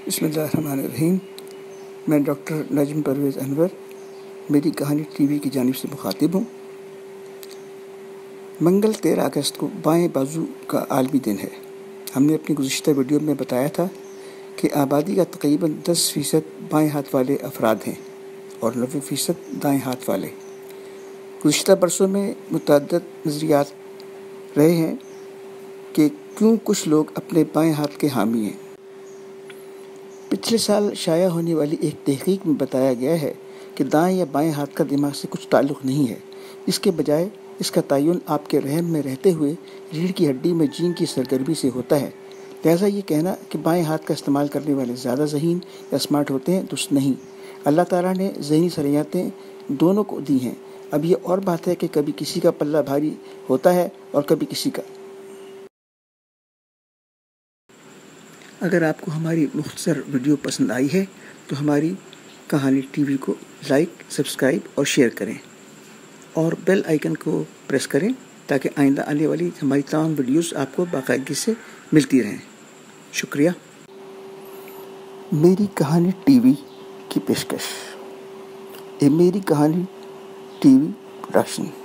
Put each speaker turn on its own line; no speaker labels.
بسم اللہ الرحمن الرحیم۔ میں ڈاکٹر نجم پرویز انور میری کہانی ٹی وی کی جانب سے مخاطب ہوں۔ منگل 13 اگست کو بائیں بازو کا عالمی دن ہے۔ ہم نے اپنی گزشتہ ویڈیو میں بتایا تھا کہ آبادی کا تقریباً 10% بائیں ہاتھ والے افراد ہیں اور 90% دائیں ہاتھ والے۔ گزشتہ برسوں میں متعدد نظریات رہے ہیں کہ کیوں کچھ لوگ اپنے بائیں ہاتھ کے حامی ہیں۔ پچھلے سال شائع ہونے والی ایک تحقیق میں بتایا گیا ہے کہ دائیں یا بائیں ہاتھ کا دماغ سے کچھ تعلق نہیں ہے، اس کے بجائے اس کا تعین آپ کے رحم میں رہتے ہوئے ریڑھ کی ہڈی میں جین کی سرگرمی سے ہوتا ہے۔ لہٰذا یہ کہنا کہ بائیں ہاتھ کا استعمال کرنے والے زیادہ ذہین یا اسمارٹ ہوتے ہیں درست نہیں۔ اللہ تعالیٰ نے ذہنی صلاحیتیں دونوں کو دی ہیں۔ اب یہ اور بات ہے کہ کبھی کسی کا پلہ بھاری ہوتا ہے اور کبھی کسی کا۔ اگر آپ کو ہماری مختصر ویڈیو پسند آئی ہے تو ہماری کہانی ٹی وی کو لائک، سبسکرائب اور شیئر کریں اور بیل آئیکن کو پریس کریں تاکہ آئندہ آنے والی ہماری تمام ویڈیوز آپ کو باقاعدگی سے ملتی رہیں۔ شکریہ۔ میری کہانی ٹی وی کی پیشکش، میری کہانی ٹی وی پروڈکشن۔